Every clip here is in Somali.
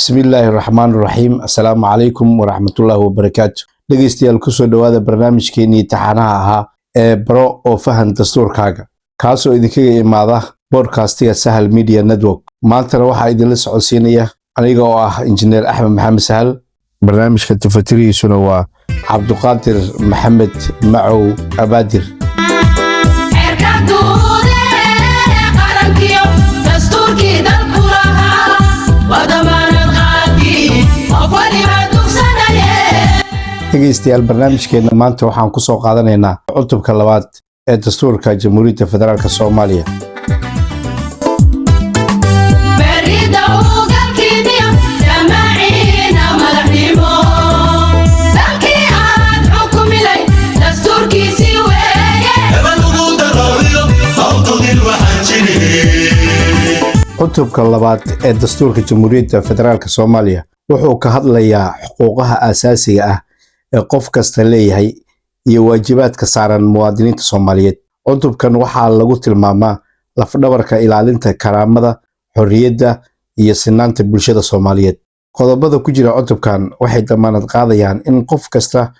بسم الله الرحمن الرحيم السلام عليكم ورحمة الله وبركاته dhegeystayaal ku soo dhawaada barnaamijkeenii taxanaha ahaa ee baro oo fahan dastuurkaaga kaasoo idinkaga imaada podcast-iga Sahal Media Network maantana waxaa idinla socodsiinaya aniga oo ah injineer Axmed Maxamed Sahal barnaamijka tafatirihiisuna waa Cabduqaadir Maxamed Macow Abaadir dhegeystayaal barnaamijkeena maanta waxaan ku soo qaadanaynaa cutubka labaad ee dastuurka Jamhuuriyadda Federaalka Soomaaliya cutubka labaad ee dastuurka Jamhuuriyadda Federaalka Soomaaliya wuxuu ka hadlayaa xuquuqaha aasaasiga ah ee qof kasta leeyahay iyo waajibaadka saaran muwaadiniinta Soomaaliyeed. Cutubkan waxaa lagu tilmaamaa lafdhabarka ilaalinta karaamada, xorriyadda iyo sinaanta bulshada Soomaaliyeed. Qodobada ku jira cutubkan waxay damaanad qaadayaan in qof kasta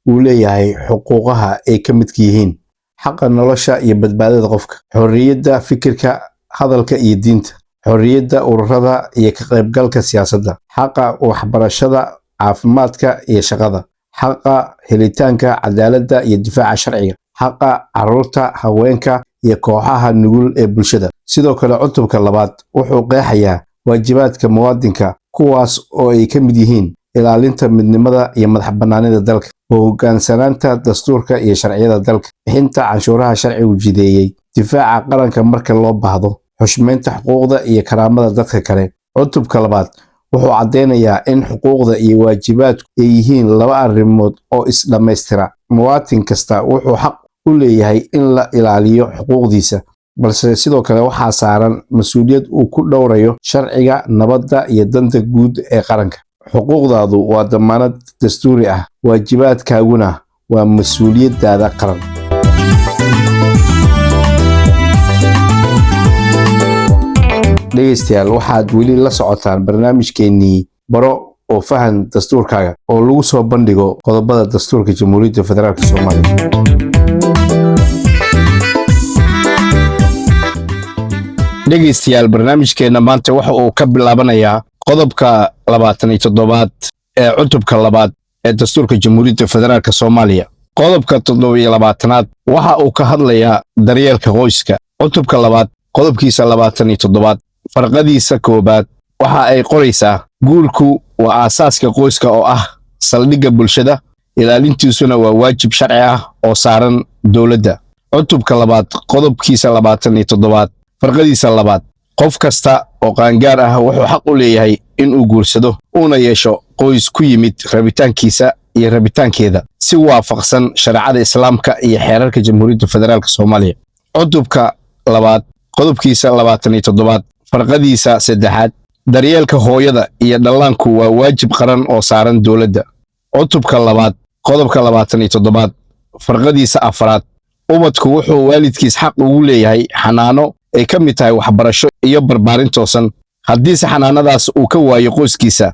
uu leeyahay xuquuqaha ay ka midka yihiin xaqa nolosha iyo badbaadada qofka, xorriyadda fikirka, hadalka iyo diinta, xorriyadda ururada iyo ka qaybgalka siyaasadda, xaqa waxbarashada, caafimaadka iyo shaqada, xaqa helitaanka cadaaladda iyo difaaca sharciga, xaqa carruurta, haweenka iyo kooxaha nugul ee bulshada. Sidoo kale cutubka labaad wuxuu qeexayaa waajibaadka muwaadinka kuwaas oo ay ka mid yihiin ilaalinta midnimada iyo madaxbannaanida dalka, hoggaansanaanta dastuurka iyo sharciyada dalka, bixinta canshuuraha sharcigu jideeyey, difaaca qaranka marka loo baahdo, xushmeynta xuquuqda iyo karaamada dadka kale. Cutubka labaad wuxuu caddeynayaa in xuquuqda iyo waajibaadku ay yihiin laba arrimood oo is-dhammaystira. Muwaadin kasta wuxuu xaq u leeyahay in la ilaaliyo xuquuqdiisa, balse sidoo kale waxaa saaran mas'uuliyad uu ku dhowrayo sharciga, nabadda iyo danta guud ee qaranka. Xuquuqdaadu waa damaanad dastuuri ah, waajibaadkaaguna waa mas'uuliyaddaada qaran. dhegeystayaal waxaad weli la socotaan barnaamijkeenii baro oo fahan dastuurkaaga oo lagu soo bandhigo qodobada dastuurka Jamhuuriyadda Federaalka Soomaaliya. dhegeystayaal barnaamijkeena maanta waxa uu ka bilaabanayaa qodobka 27 ee cutubka labaad ee dastuurka Jamhuuriyadda Federaalka Soomaaliya. Qodobka 27aad waxa uu ka hadlayaa daryeelka qoyska. Cutubka labaad qodobkiisa 27 farqadiisa koobaad waxa ay qoraysaa guurku waa aasaaska qoyska oo ah saldhigga bulshada, ilaalintiisuna waa waajib sharci ah oo saaran dowladda. Cutubka labaad qodobkiisa 27 farqadiisa labaad qof kasta oo qaangaar ah wuxuu xaq u leeyahay inuu guursado una yeesho qoys ku yimid rabitaankiisa iyo rabitaankeeda si waafaqsan sharciyada Islaamka iyo xeerarka Jamhuuriyadda Federaalka Soomaaliya. Cutubka labaad qodobkiisa 27 farqadiisa saddexaad daryeelka hooyada iyo dhallaanku waa waajib qaran oo saaran dowladda. Cutubka labaad qodobka 27 farqadiisa afraad ubadku wuxuu waalidkiis xaq ugu leeyahay xanaano ay ka mid tahay waxbarasho iyo barbaarin toosan. haddiise xanaanadaas uu ka waayo qoyskiisa,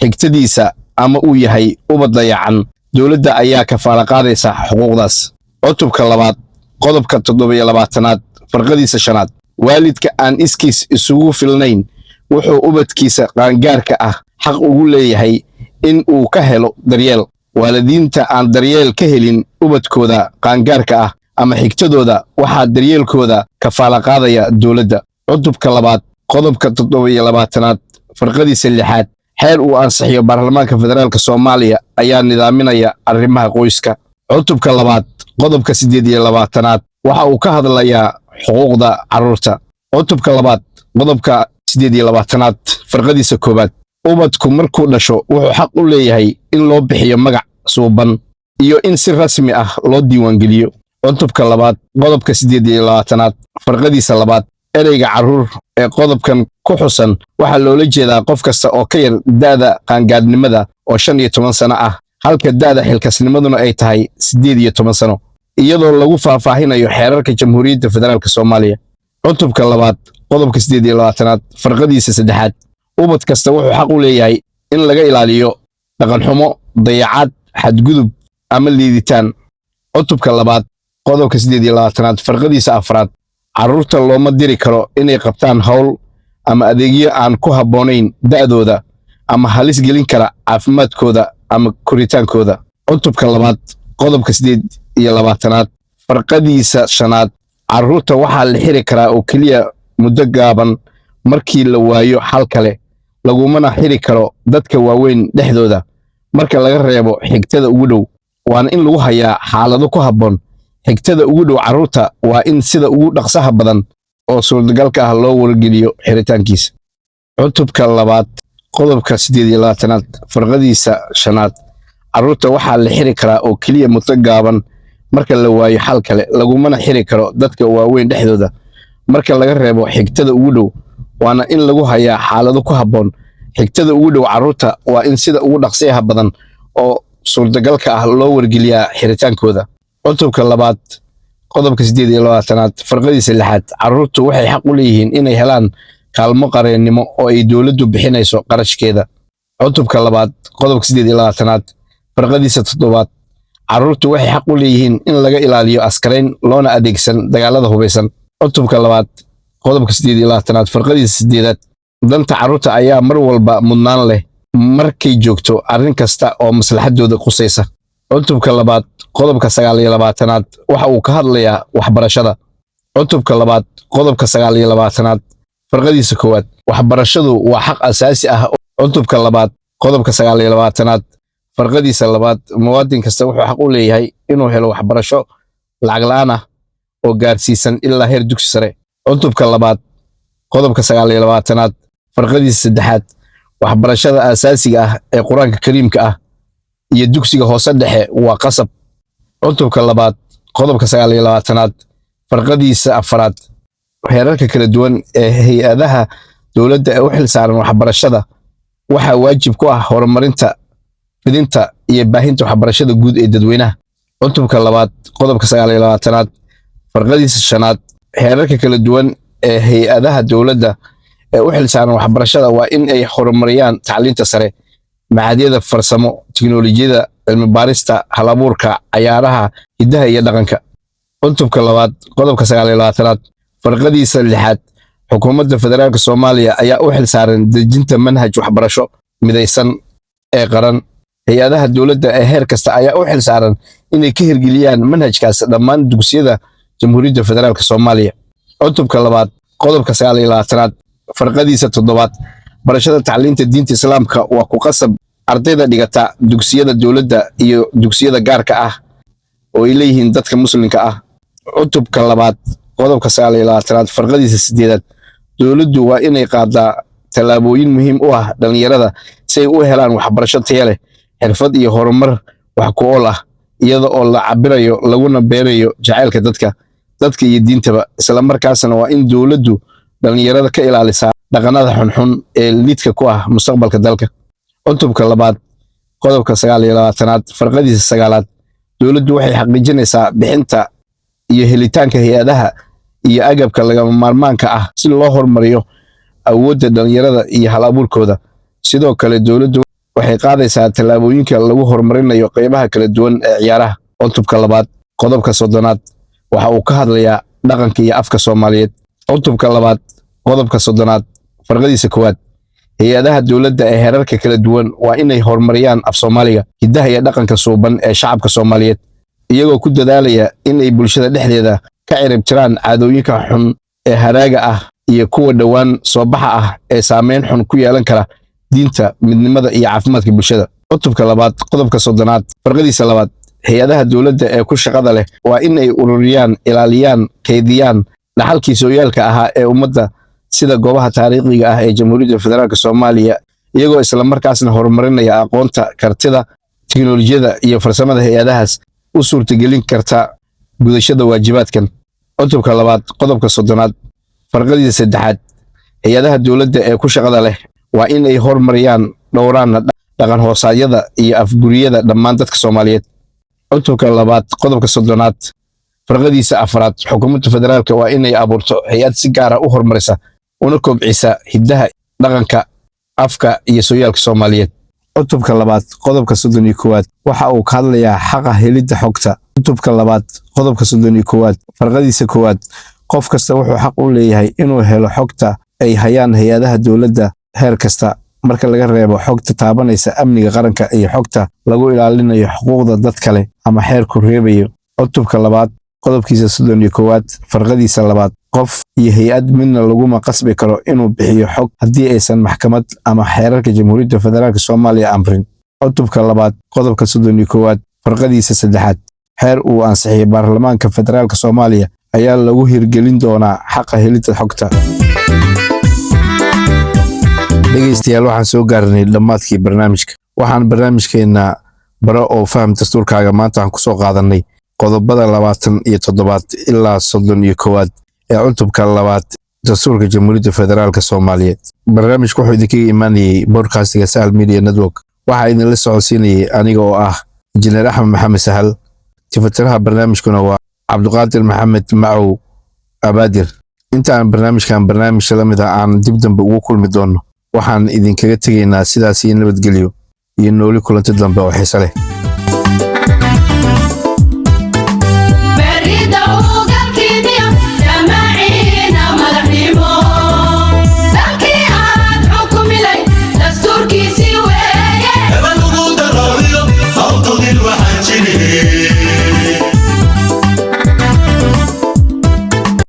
xigtadiisa ama uu yahay ubad dayacan, dowladda ayaa kafaala qaadaysa xuquuqdaas. Cutubka labaad qodobka 27aad farqadiisa shanaad waalidka aan iskiis isugu filnayn wuxuu ubadkiisa qaangaarka ah xaq ugu leeyahay in uu ka helo daryeel. waalidiinta aan daryeel ka helin ubadkooda qaangaarka ah ama xigtadooda waxaa daryeelkooda kafaala qaadaya dowladda. Cutubka labaad qodobka 27aad farqadiisa lixaad xeer uu ansixiyo baarlamaanka federaalka Soomaaliya ayaa nidaaminaya arrimaha qoyska. Cutubka labaad qodobka 28aad waxa uu ka hadlayaa xuquuqda carruurta. Cutubka labaad qodobka 28aad farqadiisa koobaad ubadku markuu dhasho wuxuu xaq u leeyahay in loo bixiyo magac suuban iyo in si rasmi ah loo diiwaangeliyo. Cutubka labaad qodobka 28aad farqadiisa labaad ereyga carruur ee qodobkan ku xusan waxaa loola jeedaa qof kasta oo ka yar da'da qaangaadhnimada oo 15 sano ah, halka da'da xilkasnimaduna ay tahay 18 sano, iyadoo lagu faahfaahinayo xeerarka Jamhuuriyadda Federaalka Soomaaliya. Cutubka labaad qodobka 28aad farqadiisa saddexaad ubad kasta wuxuu xaq u leeyahay in laga ilaaliyo dhaqan xumo, dayacaad, xadgudub ama liiditaan. cutubka labaad qodobka 28aad farqadiisa afraad carruurta looma diri karo inay qabtaan hawl ama adeegyo aan ku habboonayn da'dooda ama halis gelin kara caafimaadkooda ama koritaankooda. cutubka labaad qodobka 28aad farqadiisa shanaad carruurta waxaa la xiri karaa oo keliya muddo gaaban markii la waayo xal kale, lagumana xiri karo dadka waaweyn dhexdooda marka laga reebo xigtada ugu dhow, waana in lagu hayaa xaalado ku habboon. xigtada ugu dhow carruurta waa in sida ugu dhaqsaha badan oo suurtagalka ah loo wargeliyo xiritaankiisa. cutubka labaad qodobka 28aad farqadiisa shanaad carruurta waxaa la xiri karaa oo keliya muddo gaaban marka la waayo xal kale, lagumana xiri karo dadka waaweyn dhexdooda marka laga reebo xigtada ugu dhow, waana in lagu hayaa xaalado ku habboon. xigtada ugu dhow carruurta waa in sida ugu dhaqsaha badan oo suurtagalka ah loo wargeliyaa xiritaankooda. cutubka labaad qodobka 28aad farqadiisa lixaad carruurtu waxay xaq u leeyihiin inay helaan kaalmo qareennimo oo ay dowladdu bixinayso qarashkeeda. cutubka labaad qodobka 28aad farqadiisa toddobaad carruurtu waxay xaq u leeyihiin in laga ilaaliyo askarayn loona adeegsan dagaalada hubaysan. cutubka labaad qodobka 28aad farqadiisa siddeedaad danta carruurta ayaa mar walba mudnaan leh markay joogto arrin kasta oo maslaxadooda qusaysa. cutubka labaad qodobka 29aad waxa uu ka hadlayaa waxbarashada. cutubka labaad qodobka 29aad farqadiisa koowaad waxbarashadu waa xaq asaasi ah. cutubka labaad qodobka 29aad farqadiisa labaad muwaadin kasta wuxuu xaq u leeyahay inuu helo waxbarasho lacag la'aan ah oo gaarsiisan ilaa heer dugsi sare. cutubka labaad qodobka 29aad farqadiisa saddexaad waxbarashada aasaasiga ah ee qur-aanka kariimka ah iyo dugsiga hoose dhexe waa qasab. cutubka labaad qodobka 29aad farqadiisa afraad heerarka kala duwan ee hay-adaha dowladda ee u xilsaaran waxbarashada waxaa waajib ku ah horumarinta, fidinta iyo baahinta waxbarashada guud ee dadweynaha. cutubka labaad qodobka 29aad farqadiisa shanaad heerarka kala duwan ee hay-adaha dowladda ee u xilsaaran waxbarashada waa in ay horumariyaan tacliinta sare, machadyada farsamo, tiknoolajiyada, cilmi baarista, halabuurka, cayaaraha, hiddaha iyo dhaqanka. cutubka labaad qodobka 29aad farqadiisa lixaad xukuumadda federaalka Soomaaliya ayaa u xilsaaran dejinta manhaj waxbarasho midaysan ee qaran. hay-adaha dowladda ee heer kasta ayaa u xilsaaran inay ka hirgeliyaan manhajkaas dhammaan dugsiyada Jamhuuriyadda Federaalka Soomaaliya. cutubka labaad qodobka 29aad farqadiisa toddobaad barashada tacliinta diinta Islaamka waa ku qasab ardayda dhigata dugsiyada dowladda iyo dugsiyada gaarka ah oo ay leeyihiin dadka muslimka ah. cutubka labaad qodobka 29aad farqadiisa siddeedaad dowladdu waa inay qaadaa tallaabooyin muhiim u ah dhalinyarada si ay u helaan waxbarasho tayo leh, xirfad iyo horumar wax ku ool ah, iyada oo la cabirayo laguna beerayo jacaylka dadka iyo diintaba. isla markaasna waa in dowladdu dhalinyarada ka ilaalisaa dhaqanada xunxun ee lidka ku ah mustaqbalka dalka. cutubka labaad qodobka 29aad farqadiisa sagaalaad dowladdu waxay xaqiijinaysaa bixinta iyo helitaanka hay-adaha iyo agabka lagama maarmaanka ah si loo horumariyo awoodda dhalinyarada iyo hal abuurkooda. sidoo kale dowladdu waxay qaadaysaa tallaabooyinka lagu horumarinayo qaybaha kala duwan ee ciyaaraha. cutubka labaad qodobka 30aad waxa uu ka hadlayaa dhaqanka iyo afka Soomaaliyeed. cutubka labaad qodobka 30aad farqadiisa koowaad hay-adaha dowladda ee heerarka kala duwan waa inay horumariyaan af Soomaaliga, hiddaha iyo dhaqanka suuban ee shacabka Soomaaliyeed, iyagoo ku dadaalaya in ay bulshada dhexdeeda ka cirib tiraan caadooyinka xun ee haraaga ah iyo kuwa dhowaan soo baxa ah ee saameyn xun ku yeelan kara diinta, midnimada iyo caafimaadka bulshada. cutubka labaad qodobka 30aad farqadiisa labaad hay-adaha dowladda ee ku shaqada leh waa in ay ururiyaan, ilaaliyaan, kaydiyaan dhaxalkii sooyaalka ahaa ee ummadda sida goobaha taariikhiga ah ee Jamhuuriyadda Federaalka Soomaaliya, iyagoo isla markaasna horumarinaya aqoonta, kartida, tiknoolajiyada iyo farsamada hay-adahaas u suurtagelin karta gudashada waajibaadkan. cutubka labaad qodobka 30aad farqadiisa saddexaad hay-adaha dowladda ee ku shaqada leh waa in ay horumariyaan dhowraan dhaqan hoosaadyada iyo afguriyada dhammaan dadka Soomaaliyeed. cutubka labaad qodobka 30aad farqadiisa afraad xukuumadda federaalka waa inay abuurto hay-ad si gaar ah u horumarisa una kobcisa hiddaha, dhaqanka, afka iyo sooyaalka Soomaaliyeed. Cutubka labaad qodobka 31 waxa uu ka hadlayaa xaqa helidda xogta. Cutubka labaad qodobka 31 farqadiisa koowaad qof kasta wuxuu xaq u leeyahay inuu helo xogta ay hayaan hay'adaha dawladda heer kasta marka laga reebo xogta taabanaysa amniga qaranka iyo xogta lagu ilaalinayo xuquuqda dad kale ama xeerku reebayo. Cutubka labaad qodobkiisa 31 farqadiisa labaad qof iyo hay'ad midna laguma qasbi karo inuu bixiyo xog haddii aysan maxkamad ama xeerarka Jamhuuriyadda Federaalka Soomaaliya amrin. Cutubka labaad qodobka 31 farqadiisa saddexaad xeer uu ansixiyay baarlamaanka Federaalka Soomaaliya ayaa lagu hirgelin doonaa xaqa helidda xogta. dhegeystayaal waxaan soo gaarnay dhammaadkii barnaamijka. Waxaan barnaamijkeena baro oo faham dastuurkaaga maanta aan ku soo qaadanay qodobada 27 ilaa 31 ee cutubka labaad dastuurka Jamhuuriyadda Federaalka Soomaaliyeed. Barnaamijku wuxuu idinkaga imaanayay broadcastiga Sahal Media Network. Waxaa idinla socodsiinayay aniga oo ah Injineer Axmed Maxamed Sahal. Tifatiraha barnaamijkuna waa Cabduqaadir Maxamed Macow Abaadir. Intaan barnaamij la mid ah aan dib dambe ugu kulmi doono waxaan idinkaga tegaynaa sidaas iyo nabadgelyo iyo nooli kulanti dambe oo xiiso leh.